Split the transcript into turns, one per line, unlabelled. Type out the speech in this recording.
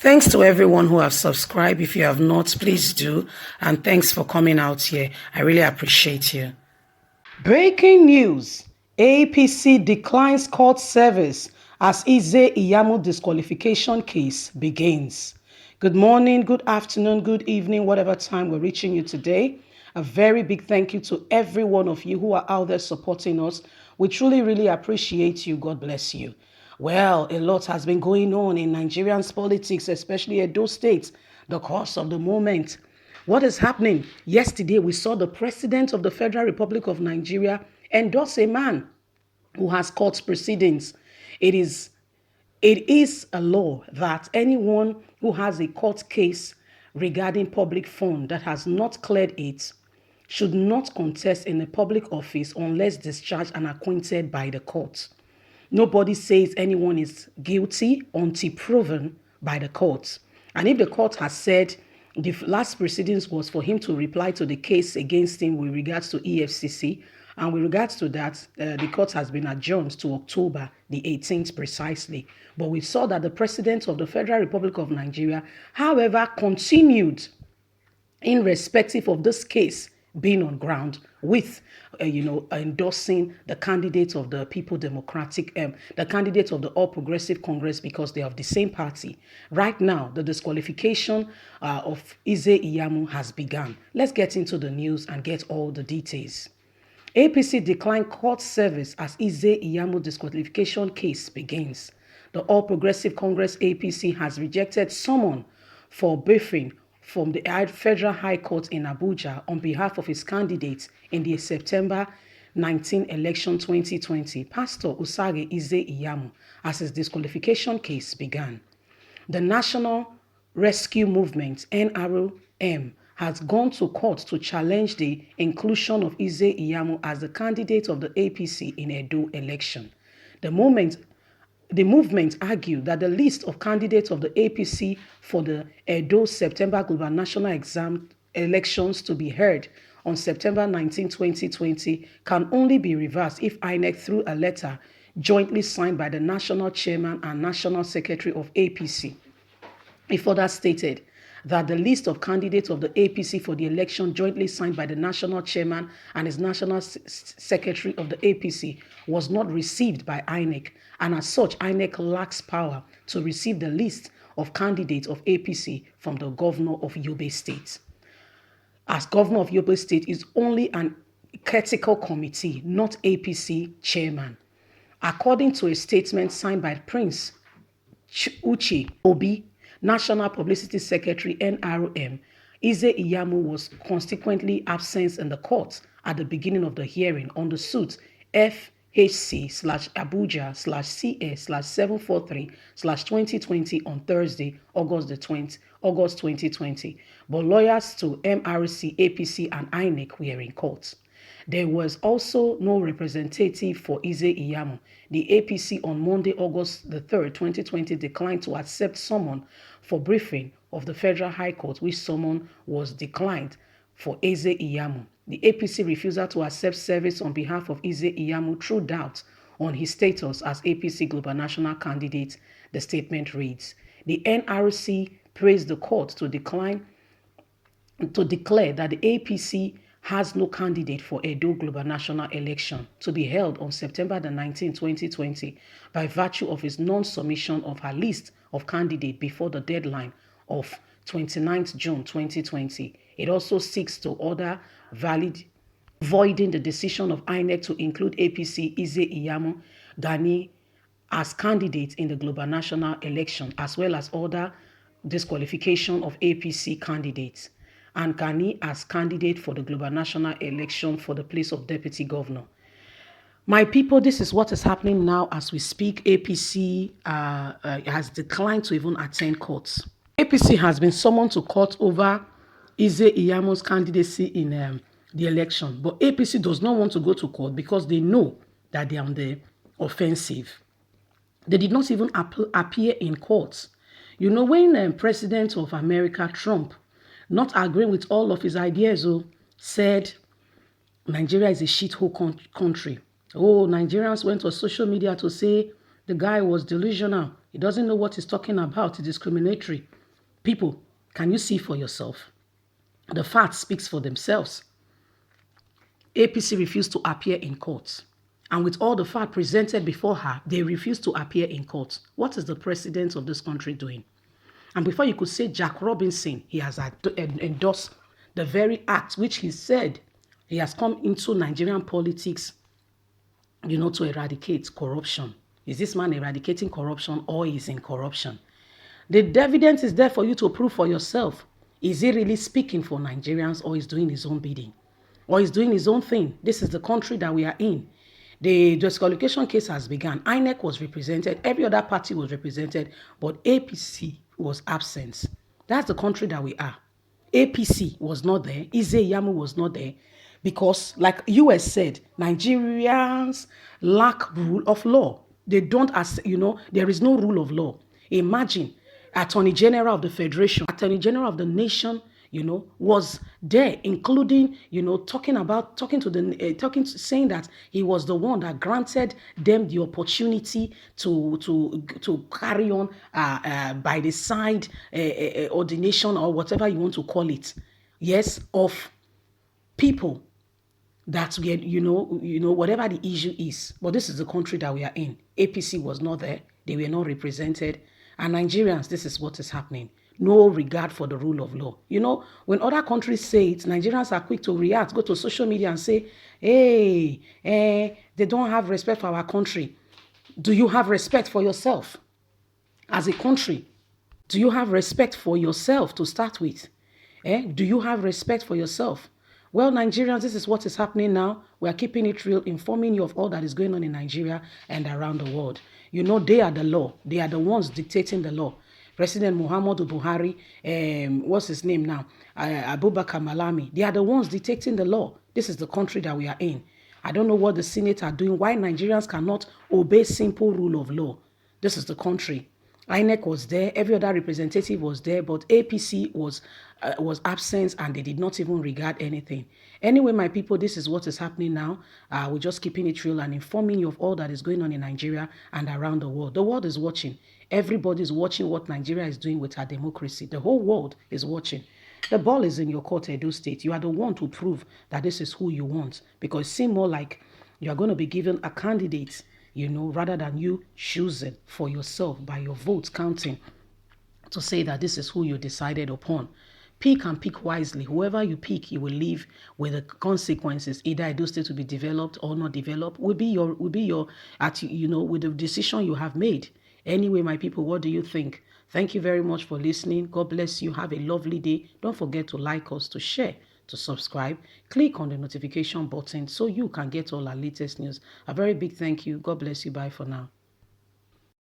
Thanks to everyone who have subscribed. If you have not, please do. And thanks for coming out here. I really appreciate you. Breaking news. APC declines court service as Iyamu disqualification case begins. Good morning, good afternoon, good evening, whatever time we're reaching you today. A very big thank you to every one of you who are out there supporting us. We truly, really appreciate you. God bless you. Well, a lot has been going on in Nigerian's politics, especially Edo State, the cause of the moment. What is happening? Yesterday, we saw the President of the Federal Republic of Nigeria endorse a man who has court proceedings. It is a law that anyone who has a court case regarding public fund that has not cleared it should not contest in a public office unless discharged and acquitted by the court. Nobody says anyone is guilty until proven by the court. And if the court has said the last proceedings was for him to reply to the case against him with regards to EFCC, and with regards to that, the court has been adjourned to October the 18th precisely. But we saw that the President of the Federal Republic of Nigeria, however, continued irrespective of this case being on ground with, endorsing the candidate of the People Democratic, the candidate of the All Progressive Congress because they are of the same party. Right now, the disqualification of Iyamu has begun. Let's get into the news and get all the details. APC declined court service as Iyamu disqualification case begins. The All Progressive Congress APC has rejected summon for briefing from the Federal High Court in Abuja on behalf of his candidate in the September 19 election 2020, Pastor Usage Iyamu, as his disqualification case began. The National Rescue Movement, NRM, has gone to court to challenge the inclusion of Iyamu as the candidate of the APC in Edo election. The movement argued that the list of candidates of the APC for the Edo September Global National elections to be held on September 19, 2020 can only be reversed if INEC, through a letter jointly signed by the National Chairman and National Secretary of APC. It further stated that the list of candidates of the APC for the election jointly signed by the National Chairman and his National Secretary of the APC was not received by INEC, and as such, INEC lacks power to receive the list of candidates of APC from the Governor of Yobe State. As Governor of Yobe State is only an critical committee, not APC chairman. According to a statement signed by Prince Uche Obi, National Publicity Secretary, NRM, Iyamu was consequently absent in the court at the beginning of the hearing on the suit FHC/Abuja/CS/743/2020 on Thursday, August 2020. But lawyers to MRC, APC, and INEC were in court. There was also no representative for Iyamu. The APC on Monday, August the 3rd, 2020, declined to accept summon for briefing of the Federal High Court, which summon was declined for Iyamu. The APC refusal to accept service on behalf of Iyamu threw doubt on his status as APC Global National candidate, the statement reads. The NRC praised the court to declare that the APC has no candidate for Edo Global National election to be held on September the 19th, 2020, by virtue of his non-submission of her list of candidates before the deadline of 29th June 2020. It also seeks to order voiding the decision of INEC to include APC Iyamu Gani as candidate in the Global National election, as well as order disqualification of APC candidates and Gani as candidate for the Global National election for the place of Deputy Governor. My people, this is what is happening now as we speak. APC has declined to even attend courts. APC has been summoned to court over Iyamu's candidacy in the election, but APC does not want to go to court because they know that they are on the offensive. They did not even appear in court. You know, when President of America, Trump, not agreeing with all of his ideas, said Nigeria is a shithole country. Oh, Nigerians went on social media to say the guy was delusional. He doesn't know what he's talking about. It's discriminatory. People, can you see for yourself? The facts speaks for themselves. APC refused to appear in court. And with all the facts presented before her, they refused to appear in court. What is the president of this country doing? And before you could say Jack Robinson, he has endorsed the very act which he said he has come into Nigerian politics, to eradicate corruption. Is this man eradicating corruption or is in corruption? The evidence is there for you to prove for yourself. Is he really speaking for Nigerians or is doing his own bidding? Or is doing his own thing? This is the country that we are in. The disqualification case has begun. INEC was represented. Every other party was represented. But APC was absent. That's the country that we are. APC was not there. Iyamu was not there. Because, like US said, Nigerians lack rule of law. They don't, there is no rule of law. Imagine, Attorney General of the Federation, Attorney General of the nation, was there, including, saying that he was the one that granted them the opportunity to carry on by the side ordination or whatever you want to call it. Yes, of people that we, whatever the issue is. But this is the country that we are in. APC was not there. They were not represented. And Nigerians, this is what is happening. No regard for the rule of law. When other countries say it, Nigerians are quick to react, go to social media and say, hey, they don't have respect for our country. Do you have respect for yourself as a country? Do you have respect for yourself to start with? Do you have respect for yourself? Well, Nigerians, this is what is happening now. We are keeping it real, informing you of all that is going on in Nigeria and around the world. They are the law. They are the ones dictating the law. President Muhammadu Buhari, what's his name now? Abubakar Malami. They are the ones dictating the law. This is the country that we are in. I don't know what the Senate are doing, why Nigerians cannot obey simple rule of law. This is the country. INEC was there, every other representative was there, but APC was absent and they did not even regard anything. Anyway, my people, this is what is happening now. We're just keeping it real and informing you of all that is going on in Nigeria and around the world. The world is watching. Everybody is watching what Nigeria is doing with our democracy. The whole world is watching. The ball is in your court, Edo State. You are the one to prove that this is who you want, because it seems more like you are going to be given a candidate, rather than you choosing for yourself by your votes counting to say that this is who you decided upon. Pick and pick wisely. Whoever you pick, you will live with the consequences. Either Edo State will be developed or not developed. Will be your with the decision you have made. Anyway, my people, what do you think? Thank you very much for listening. God bless you. Have a lovely day. Don't forget to like us, to share, to subscribe. Click on the notification button so you can get all our latest news. A very big thank you. God bless you. Bye for now.